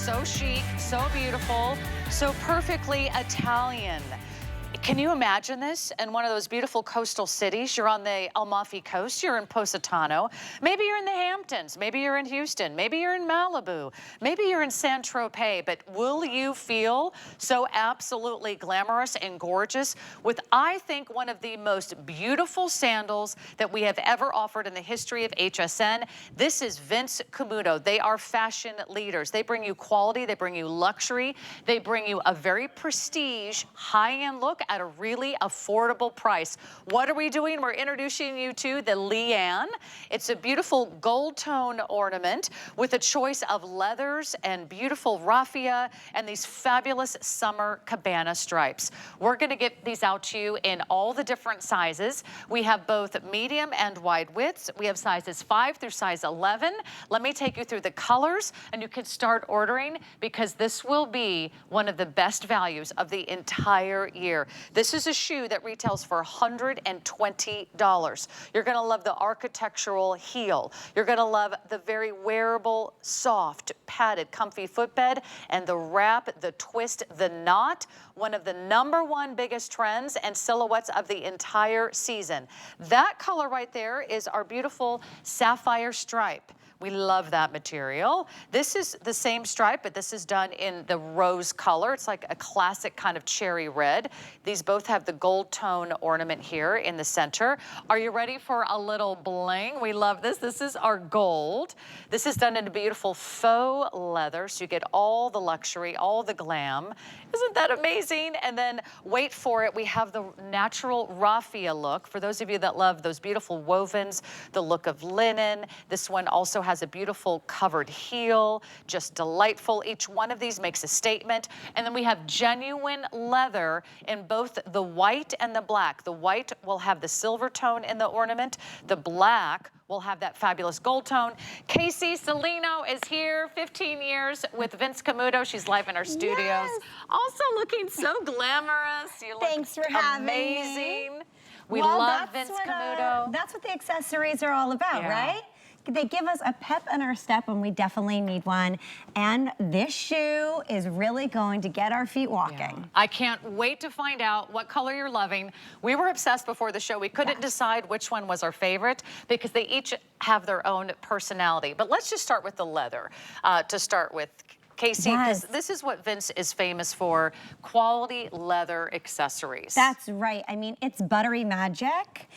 so chic, so beautiful, so perfectly Italian. Can you imagine this in one of those beautiful coastal cities? You're on the Amalfi Coast, you're in Positano, maybe you're in the Hamptons, maybe you're in Houston, maybe you're in Malibu, maybe you're in Saint-Tropez, but will you feel so absolutely glamorous and gorgeous with, I think, one of the most beautiful sandals that we have ever offered in the history of HSN? This is Vince Camuto. They are fashion leaders. They bring you quality, they bring you luxury, they bring you a very prestige, high-end look at a really affordable price. What are we doing? We're introducing you to the Liane. It's a beautiful gold tone ornament with a choice of leathers and beautiful raffia and these fabulous summer cabana stripes. We're going to get these out to you in all the different sizes. We have both medium and wide widths. We have sizes 5 through size 11. Let me take you through the colors and you can start ordering because this will be one of the best values of the entire year. This is a shoe that retails for $120. You're going to love the architectural heel. You're going to love the very wearable, soft, padded, comfy footbed, and the wrap, the twist, the knot, one of the #1 biggest trends and silhouettes of the entire season. That color right there is our beautiful sapphire stripe. We love that material. This is the same stripe, but this is done in the rose color. It's like a classic kind of cherry red. These both have the gold tone ornament here in the center. Are you ready for a little bling? We love this. This is our gold. This is done in a beautiful faux leather, so you get all the luxury, all the glam. Isn't that amazing? And then wait for it. We have the natural raffia look. For those of you that love those beautiful wovens, the look of linen. This one also has a beautiful covered heel, just delightful. Each one of these makes a statement. And then we have genuine leather in both the white and the black. The white will have the silver tone in the ornament. The black will have that fabulous gold tone. Casey Salino is here, 15 years with Vince Camuto. She's live in our studios. Yes. Also looking so glamorous. You look Thanks for having amazing. me. We love Vince Camuto. That's what the accessories are all about, right? They give us a pep in our step when we definitely need one. And this shoe is really going to get our feet walking. Yeah. I can't wait to find out what color you're loving. We were obsessed before the show. We couldn't decide which one was our favorite because they each have their own personality. But let's just start with the leather to start with. Casey, because this is what Vince is famous for, quality leather accessories. That's right. I mean, it's buttery magic.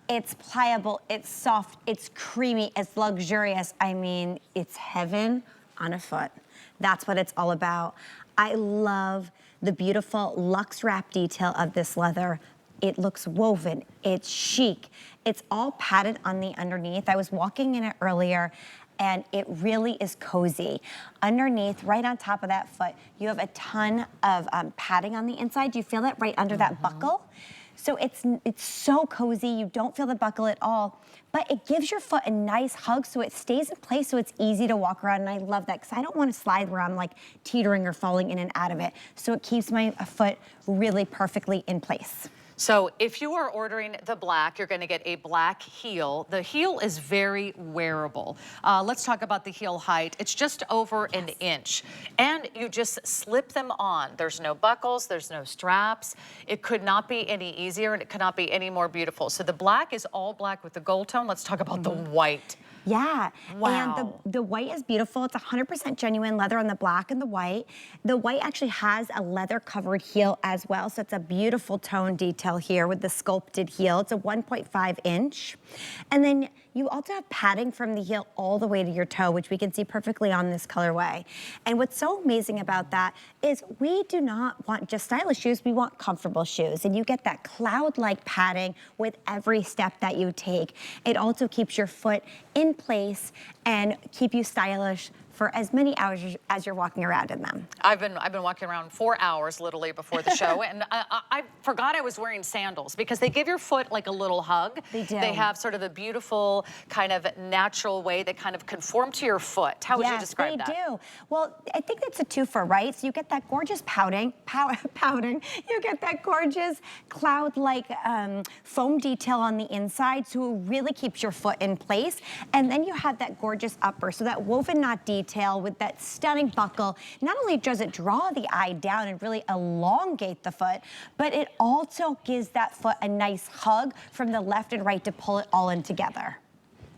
It's pliable, it's soft, it's creamy, it's luxurious. I mean, it's heaven on a foot. That's what it's all about. I love the beautiful luxe wrap detail of this leather. It looks woven, it's chic. It's all padded on the underneath. I was walking in it earlier and it really is cozy. Underneath, right on top of that foot, you have a ton of padding on the inside. You feel that right under that buckle? So it's so cozy, you don't feel the buckle at all, but it gives your foot a nice hug so it stays in place so it's easy to walk around, and I love that because I don't want to slide where I'm like teetering or falling in and out of it. So it keeps my foot really perfectly in place. So if you are ordering the black, you're going to get a black heel. The heel is very wearable. Let's talk about the heel height. It's just over an inch. And you just slip them on. There's no buckles, there's no straps. It could not be any easier and it could not be any more beautiful. So the black is all black with the gold tone. Let's talk about the white. Yeah, wow. And the white is beautiful. It's 100% genuine leather on the black and the white. The white actually has a leather covered heel as well, so it's a beautiful tone detail here with the sculpted heel. It's a 1.5 inch. And then you also have padding from the heel all the way to your toe, which we can see perfectly on this colorway. And what's so amazing about that is we do not want just stylish shoes, we want comfortable shoes. And you get that cloud-like padding with every step that you take. It also keeps your foot in place and keep you stylish for as many hours as you're walking around in them. I've been walking around 4 hours literally before the show, and I forgot I was wearing sandals because they give your foot like a little hug. They do. They have sort of a beautiful kind of natural way they kind of conform to your foot. How would you describe that? Yes, they do. Well, I think it's a twofer, right? So you get that gorgeous pouting. You get that gorgeous cloud-like foam detail on the inside, so it really keeps your foot in place. And then you have that gorgeous upper, so that woven knot detail detail with that stunning buckle. Not only does it draw the eye down and really elongate the foot, but it also gives that foot a nice hug from the left and right to pull it all in together.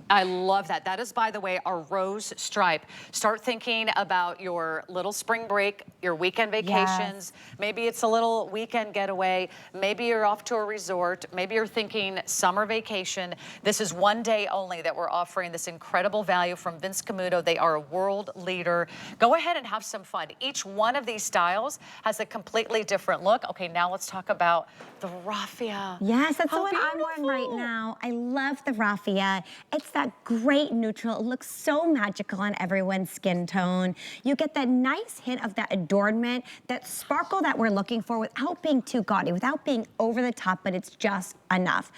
I love that. That is, by the way, our rose stripe. Start thinking about your little spring break, your weekend vacations. Yes. Maybe it's a little weekend getaway. Maybe you're off to a resort. Maybe you're thinking summer vacation. This is one day only that we're offering this incredible value from Vince Camuto. They are a world leader. Go ahead and have some fun. Each one of these styles has a completely different look. Okay, now let's talk about the raffia. Yes, that's the one I'm wearing right now. I love the raffia. It's that great neutral. It looks so magical on everyone's skin tone. You get that nice hint of that adornment, that sparkle that we're looking for without being too gaudy, without being over the top, but it's just enough.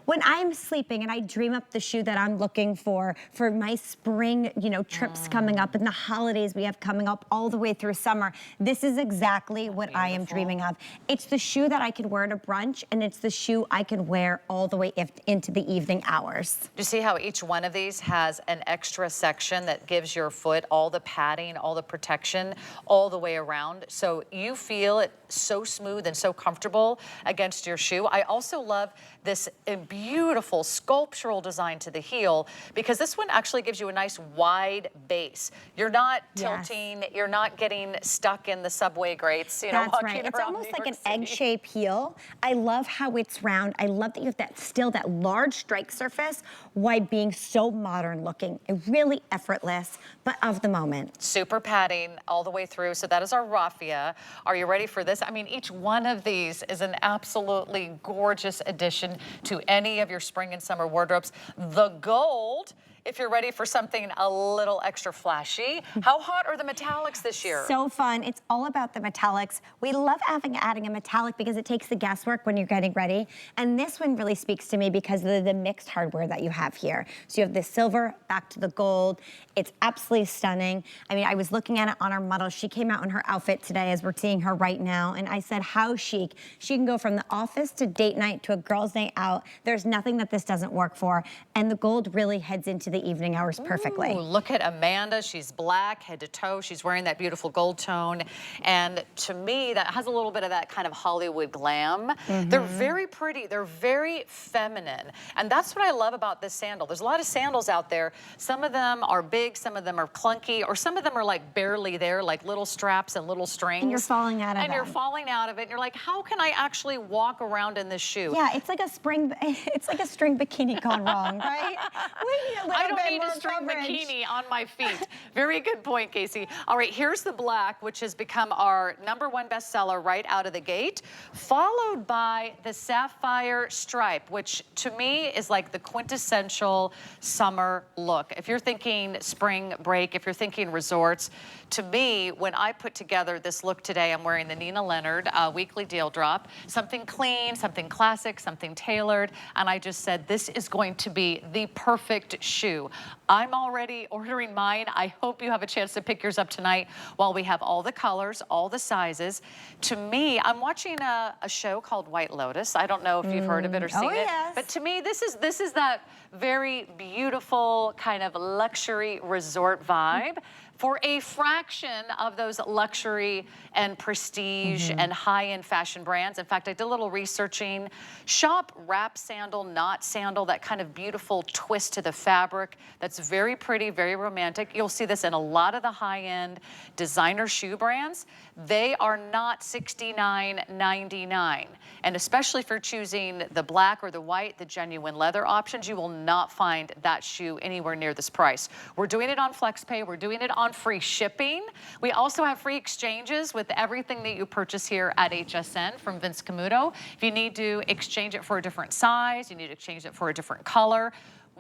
When I'm sleeping and I dream up the shoe that I'm looking for my spring, trips coming up and the holidays we have coming up all the way through summer, this is exactly what I am dreaming of. It's the shoe that I can wear to brunch, and it's the shoe I can wear all the way into the evening hours. Do you see how each one of these has an extra section that gives your foot all the padding, all the protection, all the way around? So you feel it so smooth and so comfortable against your shoe. I also love this beautiful sculptural design to the heel, because this one actually gives you a nice wide base. You're not tilting, you're not getting stuck in the subway grates, That's right. It's almost like an egg-shaped heel. I love how it's round. I love that you have that large strike surface while being so modern looking. Really effortless, but of the moment. Super padding all the way through. So that is our raffia. Are you ready for this? I mean, each one of these is an absolutely gorgeous addition to any of your spring and summer wardrobes. The gold, if you're ready for something a little extra flashy. How hot are the metallics this year? So fun. It's all about the metallics. We love adding a metallic because it takes the guesswork when you're getting ready. And this one really speaks to me because of the mixed hardware that you have here. So you have the silver back to the gold. It's absolutely stunning. I mean, I was looking at it on our model. She came out in her outfit today as we're seeing her right now. And I said, how chic. She can go from the office to date night to a girl's night out. There's nothing that this doesn't work for. And the gold really heads into the evening hours perfectly. Ooh, look at Amanda. She's black head to toe. She's wearing that beautiful gold tone. And to me, that has a little bit of that kind of Hollywood glam. They're very pretty. They're very feminine. And that's what I love about this sandal. There's a lot of sandals out there. Some of them are big, some of them are clunky, or some of them are like barely there, like little straps and little strings. And you're falling out of it. And you're falling out of it. And you're like, how can I actually walk around in this shoe? Yeah, it's like a string bikini gone wrong, right? We need a little bit a string bikini on my feet. Very good point, Casey. All right, here's the black, which has become our #1 bestseller right out of the gate, followed by the sapphire stripe, which to me is like the quintessential summer look. If you're thinking spring break, if you're thinking resorts, to me, when I put together this look today, I'm wearing the Nina Leonard weekly deal drop, something clean, something classic, something tailored, and I just said, this is going to be the perfect shoe. I'm already ordering mine. I hope you have a chance to pick yours up tonight while we have all the colors, all the sizes. To me, I'm watching a show called White Lotus. I don't know if you've heard of it or seen it, but to me, this is that very beautiful kind of luxury resort vibe for a fraction of those luxury and prestige and high-end fashion brands. In fact, I did a little researching. Shop wrap sandal, knot sandal, that kind of beautiful twist to the fabric. That's very pretty, very romantic. You'll see this in a lot of the high-end designer shoe brands. They are not $69.99. And especially if you're choosing the black or the white, the genuine leather options, you will not find that shoe anywhere near this price. We're doing it on FlexPay. We're doing it on free shipping. We also have free exchanges with everything that you purchase here at HSN from Vince Camuto. If you need to exchange it for a different size, you need to exchange it for a different color,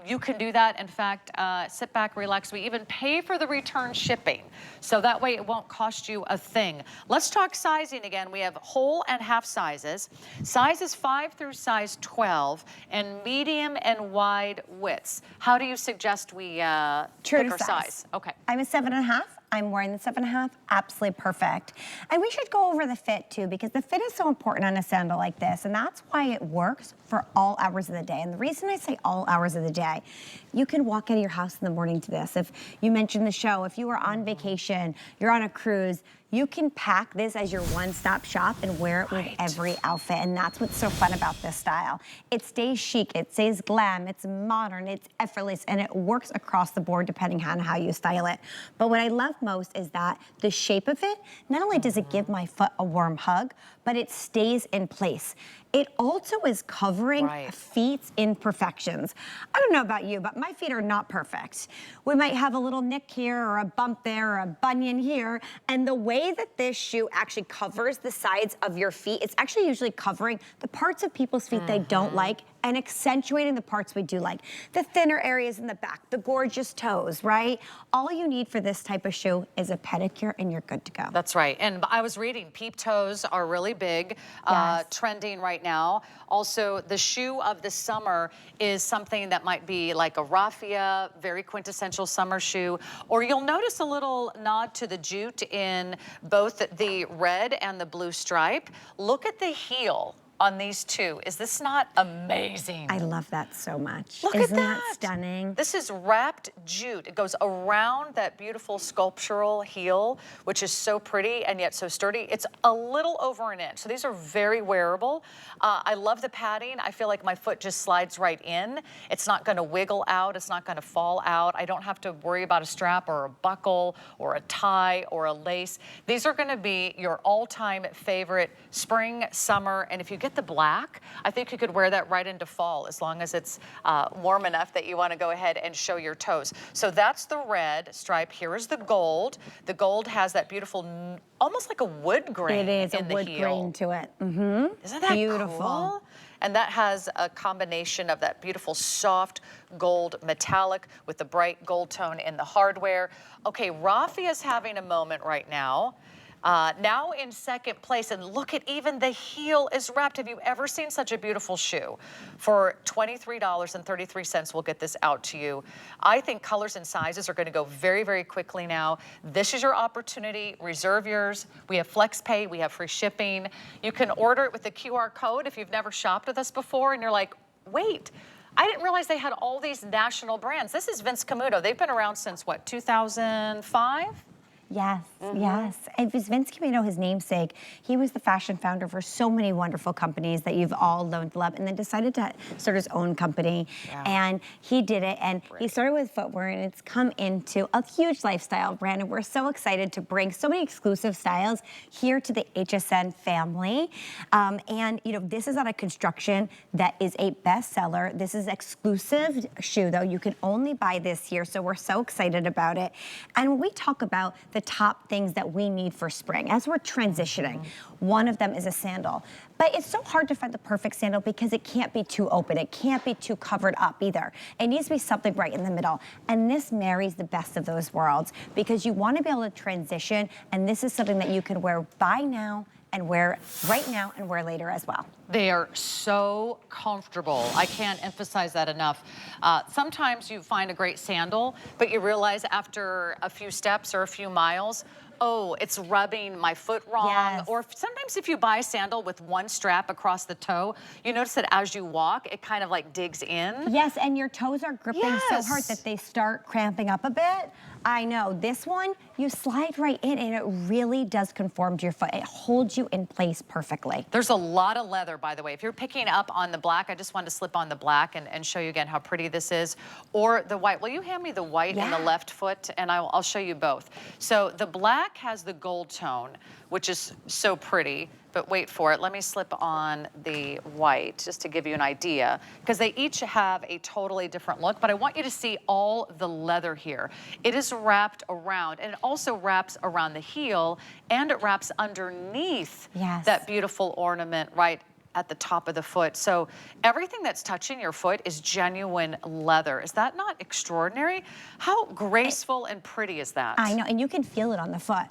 you can do that. In fact, sit back, relax. We even pay for the return shipping. So that way it won't cost you a thing. Let's talk sizing again. We have whole and half sizes. Sizes 5 through size 12 and medium and wide widths. How do you suggest we pick our size? Okay. I'm a 7.5. I'm wearing the 7.5, absolutely perfect. And we should go over the fit too, because the fit is so important on a sandal like this, and that's why it works for all hours of the day. And the reason I say all hours of the day, you can walk out of your house in the morning to this. If you mentioned the show, if you were on vacation, you're on a cruise, you can pack this as your one-stop shop and wear it with every outfit. And that's what's so fun about this style. It stays chic, it stays glam, it's modern, it's effortless, and it works across the board depending on how you style it. But what I love most is that the shape of it, not only does it give my foot a warm hug, but it stays in place. It also is covering feet's imperfections. I don't know about you, but my feet are not perfect. We might have a little nick here or a bump there or a bunion here. And the way that this shoe actually covers the sides of your feet, it's actually usually covering the parts of people's feet they don't like and accentuating the parts we do like. The thinner areas in the back, the gorgeous toes, right? All you need for this type of shoe is a pedicure and you're good to go. That's right. And I was reading, peep toes are really big, trending right now. Also, the shoe of the summer is something that might be like a raffia, very quintessential summer shoe, or you'll notice a little nod to the jute in both the red and the blue stripe. Look at the heel on these two. Is this not amazing? I love that so much. Look Isn't at that. that stunning? This is wrapped jute. It goes around that beautiful sculptural heel, which is so pretty and yet so sturdy. It's a little over an inch. So these are very wearable. I love the padding. I feel like my foot just slides right in. It's not gonna wiggle out. It's not gonna fall out. I don't have to worry about a strap or a buckle or a tie or a lace. These are gonna be your all-time favorite spring, summer, and if you get the black, I think you could wear that right into fall as long as it's warm enough that you want to go ahead and show your toes. So that's the red stripe. Here is the gold. The gold has that beautiful, almost like a wood grain. It is in a the wood heel. grain to it. Isn't that beautiful? Cool? And that has a combination of that beautiful soft gold metallic with the bright gold tone in the hardware. Okay, Raffia's having a moment right now. Now in second place, and look at even the heel is wrapped. Have you ever seen such a beautiful shoe? For $23.33, we'll get this out to you. I think colors and sizes are gonna go very, very quickly now. This is your opportunity, reserve yours. We have flex pay, we have free shipping. You can order it with the QR code if you've never shopped with us before and you're like, wait, I didn't realize they had all these national brands. This is Vince Camuto. They've been around since what, 2005? Yes, yes. It was Vince Camuto, his namesake. He was the fashion founder for so many wonderful companies that you've all learned to love, and then decided to start his own company. And he did it, and he started with footwear, and it's come into a huge lifestyle brand, and we're so excited to bring so many exclusive styles here to the HSN family. And you know, this is on a construction that is a bestseller. This is exclusive shoe, though. You can only buy this here, so we're so excited about it. And when we talk about the top things that we need for spring as we're transitioning, one of them is a sandal. But it's so hard to find the perfect sandal because it can't be too open. It can't be too covered up either. It needs to be something right in the middle. And this marries the best of those worlds because you want to be able to transition, and this is something that you can wear buy now and wear right now and wear later as well. They are so comfortable. I can't emphasize that enough. Sometimes you find a great sandal, but you realize after a few steps or a few miles, oh, it's rubbing my foot wrong. Yes. Or sometimes if you buy a sandal with one strap across the toe, you notice that as you walk, it kind of like digs in. Yes, and your toes are gripping so hard that they start cramping up a bit. I know. This one, you slide right in and it really does conform to your foot. It holds you in place perfectly. There's a lot of leather, by the way. If you're picking up on the black, I just wanted to slip on the black and show you again how pretty this is. Or the white. Will you hand me the white and the left foot? And I'll show you both. So the black has the gold tone, which is so pretty. But wait for it. Let me slip on the white just to give you an idea, because they each have a totally different look. But I want you to see all the leather here. It is wrapped around, and it also wraps around the heel, and it wraps underneath that beautiful ornament right at the top of the foot. So everything that's touching your foot is genuine leather. Is that not extraordinary? How graceful and pretty is that? I know, and you can feel it on the foot.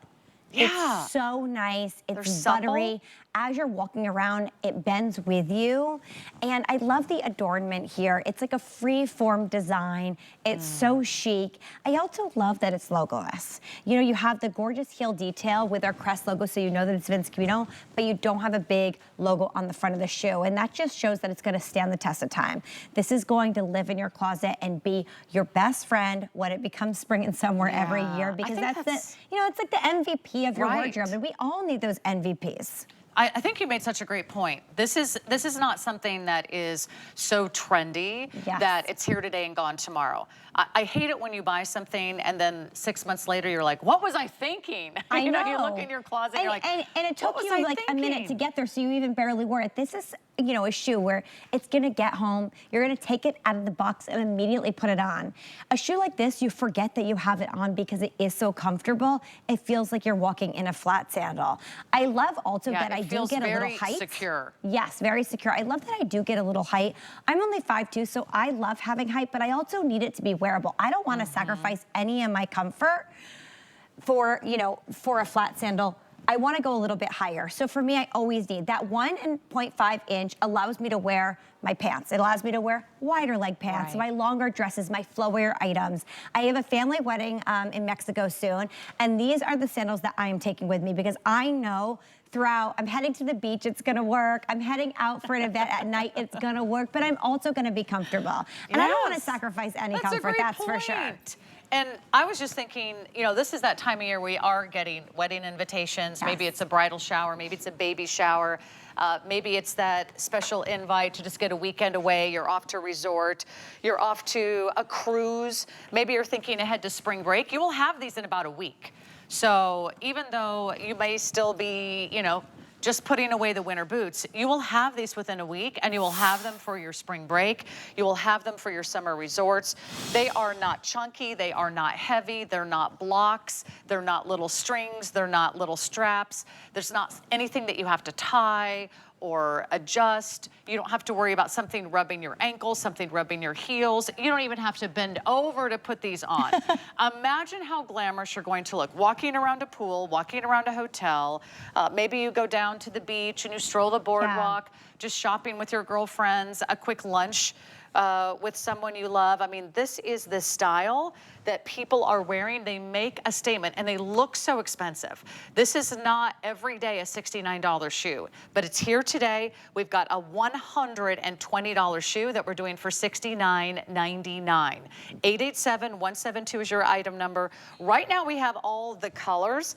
Yeah. It's so nice. They're It's supple. buttery. As you're walking around, it bends with you. And I love the adornment here. It's like a free-form design. It's so chic. I also love that it's logoless. You know, you have the gorgeous heel detail with our crest logo, so you know that it's Vince Camuto, but you don't have a big logo on the front of the shoe. And that just shows that it's gonna stand the test of time. This is going to live in your closet and be your best friend when it becomes spring and summer every year, because that's the, you know, it's like the MVP of your wardrobe, and we all need those MVPs. I think you made such a great point. This is not something that is so trendy that it's here today and gone tomorrow. I hate it when you buy something and then 6 months later you're like, what was I thinking? I know. You look in your closet and you're like, and it took you like a minute to get there, so you even barely wore it. This is, you know, a shoe where it's gonna get home, you're gonna take it out of the box and immediately put it on. A shoe like this, you forget that you have it on because it is so comfortable. It feels like you're walking in a flat sandal. I love also that I do get a little height. Secure. Yes, very secure. I love that I do get a little height. I'm only 5'2", so I love having height, but I also need it to be wearable. I don't wanna sacrifice any of my comfort for, you know, for a flat sandal. I want to go a little bit higher. So for me, I always need that 1.5 inch allows me to wear my pants. It allows me to wear wider leg pants, my longer dresses, my flowier items. I have a family wedding in Mexico soon, and these are the sandals that I am taking with me because I know throughout, I'm heading to the beach, it's gonna work. I'm heading out for an event at night, it's gonna work, but I'm also gonna be comfortable. And I don't wanna sacrifice any comfort, that's for sure. And I was just thinking, you know, this is that time of year we are getting wedding invitations. Maybe it's a bridal shower, maybe it's a baby shower. Maybe it's that special invite to just get a weekend away. You're off to a resort. You're off to a cruise. Maybe you're thinking ahead to spring break. You will have these in about a week. So even though you may still be, you know, just putting away the winter boots, you will have these within a week, and you will have them for your spring break. You will have them for your summer resorts. They are not chunky, they are not heavy, they're not blocks, they're not little strings, they're not little straps. There's not anything that you have to tie or adjust. You don't have to worry about something rubbing your ankles, something rubbing your heels. You don't even have to bend over to put these on. Imagine how glamorous you're going to look walking around a pool, walking around a hotel. Maybe you go down to the beach and you stroll the boardwalk, just shopping with your girlfriends, a quick lunch with someone you love. I mean, this is the style that people are wearing. They make a statement and they look so expensive. This is not every day a $69 shoe, but it's here today. We've got a $120 shoe that we're doing for $69.99. 887-172 is your item number. Right now we have all the colors.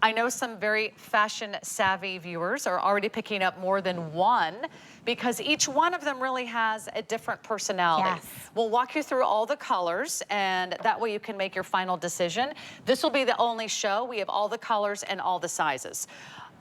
I know some very fashion savvy viewers are already picking up more than one because each one of them really has a different personality. Yes. We'll walk you through all the colors, and that way you can make your final decision. This will be the only show. We have all the colors and all the sizes.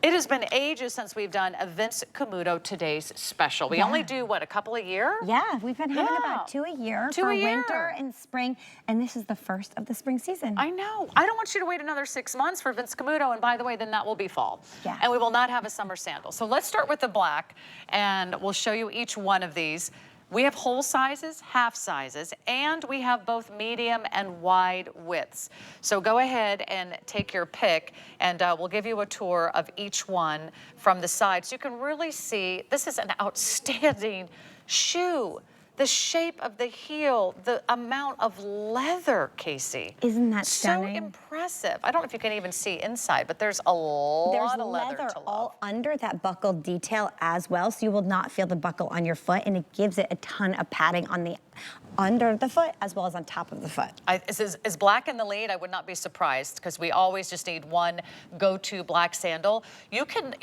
It has been ages since we've done a Vince Camuto Today's Special. We only do, what, a couple a year? Yeah, we've been having about 2 a year for winter and spring, and this is the first of the spring season. I know. I don't want you to wait another 6 months for Vince Camuto, and by the way, then that will be fall. Yeah. And we will not have a summer sandal. So let's start with the black, and we'll show you each one of these. We have whole sizes, half sizes, and we have both medium and wide widths. So go ahead and take your pick, and we'll give you a tour of each one from the side so you can really see this is an outstanding shoe. The shape of the heel, the amount of leather, Casey. Isn't that stunning? So impressive. I don't know if you can even see inside, but there's a lot of leather to love. All under that buckle detail as well, so you will not feel the buckle on your foot, and it gives it a ton of padding on the under the foot as well as on top of the foot. Is black in the lead? I would not be surprised because we always just need one go-to black sandal. You can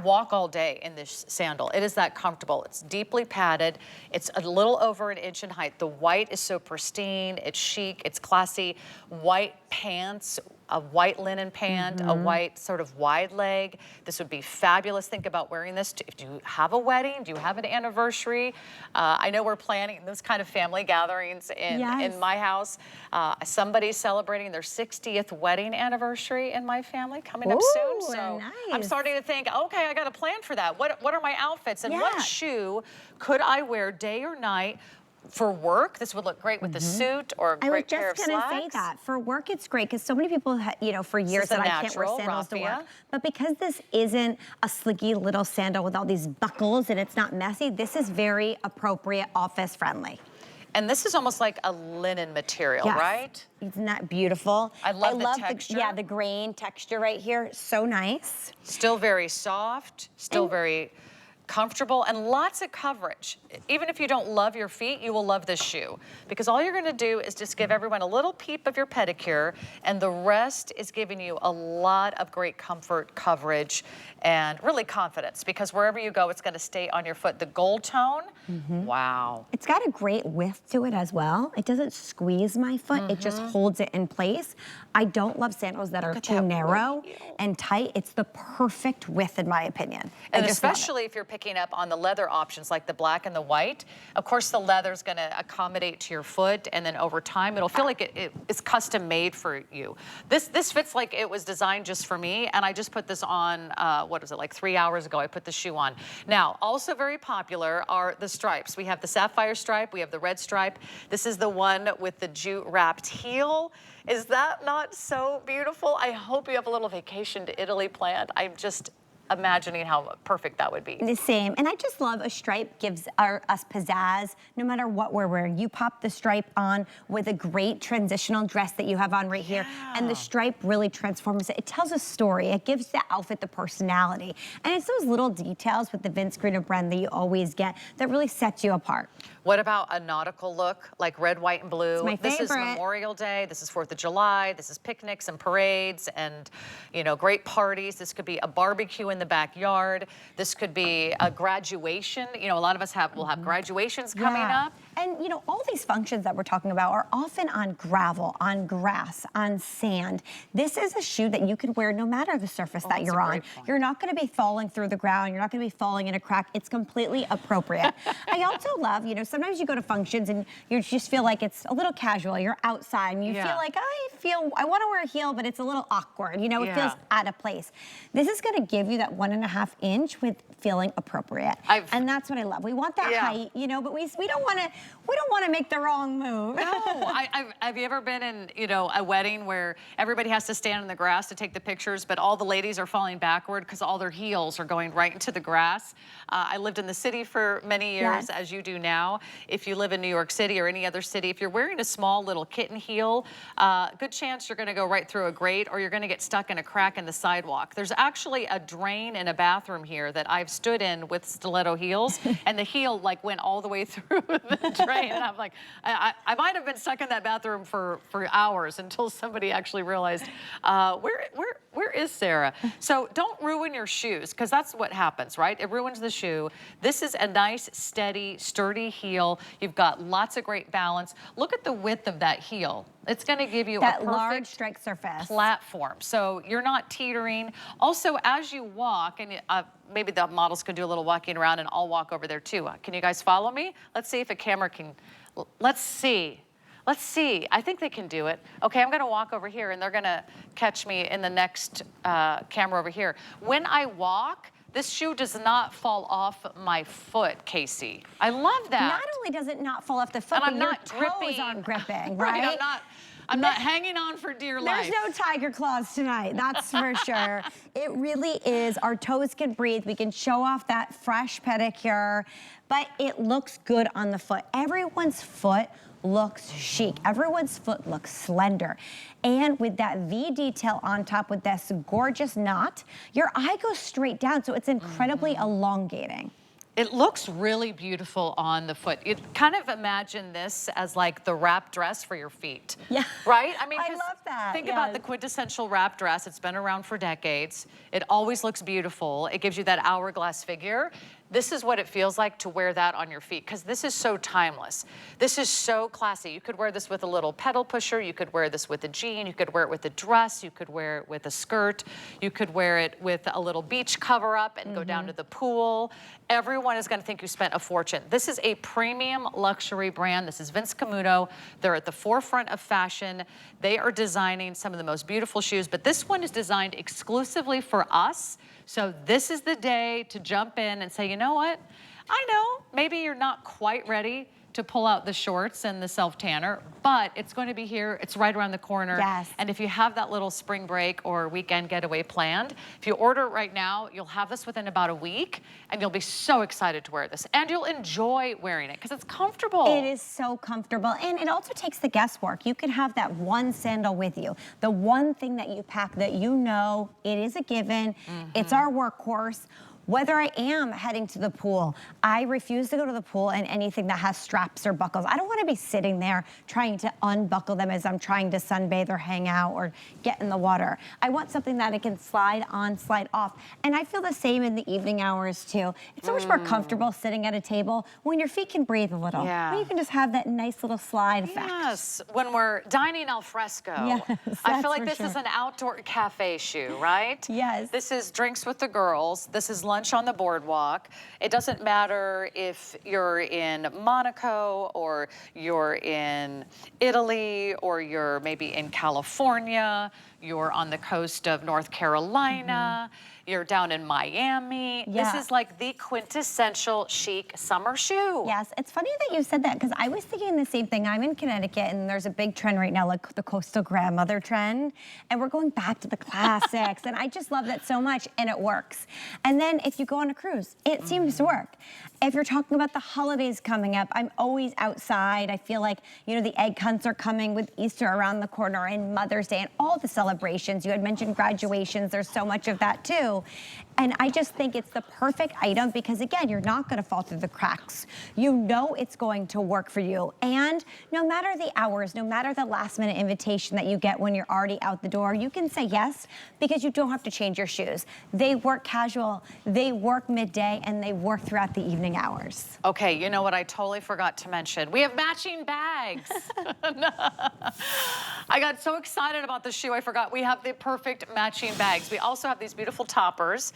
walk all day in this sandal. It is that comfortable. It's deeply padded. It's a little over an inch in height. The white is so pristine. It's chic. It's classy. White pants. A white linen pant, a white sort of wide leg. This would be fabulous. Think about wearing this. Do you have a wedding? Do you have an anniversary? I know we're planning those kind of family gatherings in my house. Somebody's celebrating their 60th wedding anniversary in my family coming up soon. So nice. I'm starting to think, okay, I got a plan for that. What are my outfits and what shoe could I wear day or night? for work, this would look great with a suit or a great pair of slacks. I was just gonna say that. For work, it's great because so many people, you know, for years that I can't wear sandals to work. But because this isn't a slinky little sandal with all these buckles and it's not messy, this is very appropriate, office friendly. And this is almost like a linen material, right? Isn't that beautiful? I love the texture. Yeah, the grain texture right here, so nice. Still very soft, still very comfortable, and lots of coverage. Even if you don't love your feet, you will love this shoe because all you're gonna do is just give everyone a little peep of your pedicure, and the rest is giving you a lot of great comfort, coverage, and really confidence because wherever you go, it's gonna stay on your foot. The gold tone, wow. It's got a great width to it as well. It doesn't squeeze my foot, it just holds it in place. I don't love sandals that are too narrow and tight. It's the perfect width in my opinion. And especially if you're picking up on the leather options like the black and the white. Of course, the leather's gonna accommodate to your foot, and then over time, it'll feel like it's custom made for you. This fits like it was designed just for me, and I just put this on, what was it, like 3 hours ago, I put the shoe on. Now, also very popular are the stripes. We have the sapphire stripe, we have the red stripe. This is the one with the jute wrapped heel. Is that not so beautiful? I hope you have a little vacation to Italy planned. I'm just imagining how perfect that would be. The same, and I just love a stripe gives us pizzazz no matter what we're wearing. You pop the stripe on with a great transitional dress that you have on right here, and the stripe really transforms it. It tells a story. It gives the outfit the personality, and it's those little details with the Vince Green brand that you always get that really sets you apart. What about a nautical look, like red, white, and blue? It's my favorite. This is Memorial Day, this is 4th of July, this is picnics and parades and, you know, great parties. This could be a barbecue in the backyard. This could be a graduation. You know, a lot of us will have graduations coming up. And, you know, all these functions that we're talking about are often on gravel, on grass, on sand. This is a shoe that you can wear no matter the surface that you're on. You're not going to be falling through the ground. You're not going to be falling in a crack. It's completely appropriate. I also love, you know, sometimes you go to functions and you just feel like it's a little casual. You're outside and you feel like, I want to wear a heel, but it's a little awkward. You know, it feels out of place. This is going to give you that 1.5 inch with feeling appropriate. And that's what I love. We want that height, you know, but we don't want to make the wrong move. No, have you ever been in, you know, a wedding where everybody has to stand in the grass to take the pictures, but all the ladies are falling backward because all their heels are going right into the grass? I lived in the city for many years, as you do now. If you live in New York City or any other city, if you're wearing a small little kitten heel, good chance you're going to go right through a grate or you're going to get stuck in a crack in the sidewalk. There's actually a drain in a bathroom here that I've stood in with stiletto heels, and the heel like went all the way through the drain. And I'm like, I might have been stuck in that bathroom for hours until somebody actually realized, where is Sarah? So don't ruin your shoes, because that's what happens, right? It ruins the shoe. This is a nice, steady, sturdy heel. You've got lots of great balance. Look at the width of that heel. It's going to give you that a perfect large strike surface platform, so you're not teetering. Also, as you walk, and maybe the models can do a little walking around, and I'll walk over there too. Can you guys follow me? Let's see if a camera can. Let's see. Let's see. I think they can do it. Okay, I'm going to walk over here, and they're going to catch me in the next camera over here. When I walk, this shoe does not fall off my foot, Casey. I love that. Not only does it not fall off the foot, but your toes aren't gripping, right? I'm not hanging on for dear life. There's no tiger claws tonight, that's for sure. It really is. Our toes can breathe. We can show off that fresh pedicure, but it looks good on the foot. Everyone's foot looks chic. Everyone's foot looks slender. And with that V detail on top with this gorgeous knot, your eye goes straight down, so it's incredibly elongating. It looks really beautiful on the foot. You kind of imagine this as like the wrap dress for your feet. Yeah. Right? I mean, I love that. Think about the quintessential wrap dress. It's been around for decades. It always looks beautiful. It gives you that hourglass figure. This is what it feels like to wear that on your feet, because this is so timeless. This is so classy. You could wear this with a little pedal pusher. You could wear this with a jean. You could wear it with a dress. You could wear it with a skirt. You could wear it with a little beach cover up and go down to the pool. Everyone is going to think you spent a fortune. This is a premium luxury brand. This is Vince Camuto. They're at the forefront of fashion. They are designing some of the most beautiful shoes, but this one is designed exclusively for us. So this is the day to jump in and say, you know what? I know maybe you're not quite ready to pull out the shorts and the self-tanner, but it's going to be here. It's right around the corner. Yes. And if you have that little spring break or weekend getaway planned, if you order it right now, you'll have this within about a week, and you'll be so excited to wear this. And you'll enjoy wearing it because it's comfortable. It is so comfortable, and it also takes the guesswork. You can have that one sandal with you, the one thing that you pack that you know it is a given, it's our workhorse. Whether I am heading to the pool, I refuse to go to the pool in anything that has straps or buckles. I don't want to be sitting there trying to unbuckle them as I'm trying to sunbathe or hang out or get in the water. I want something that I can slide on, slide off. And I feel the same in the evening hours too. It's so much more comfortable sitting at a table when your feet can breathe a little. Yeah. When you can just have that nice little slide effect. Yes, when we're dining al fresco, Yes, I feel that's like for this sure. is an outdoor cafe shoe, right? Yes. This is drinks with the girls. This is lunch on the boardwalk. It doesn't matter if you're in Monaco or you're in Italy or you're maybe in California, you're on the coast of North Carolina, you're down in Miami. Yeah. This is like the quintessential chic summer shoe. Yes, it's funny that you said that because I was thinking the same thing. I'm in Connecticut and there's a big trend right now, like the coastal grandmother trend. And we're going back to the classics. And I just love that so much, and it works. And then if you go on a cruise, it seems to work. If you're talking about the holidays coming up, I'm always outside. I feel like, you know, the egg hunts are coming with Easter around the corner and Mother's Day and all the celebrations. You had mentioned graduations. There's so much of that too. And I just think it's the perfect item because, again, you're not going to fall through the cracks. You know it's going to work for you. And no matter the hours, no matter the last-minute invitation that you get when you're already out the door, you can say yes because you don't have to change your shoes. They work casual, they work midday, and they work throughout the evening hours. Okay, you know what I totally forgot to mention? We have matching bags. I got so excited about the shoe, I forgot we have the perfect matching bags. We also have these beautiful toppers.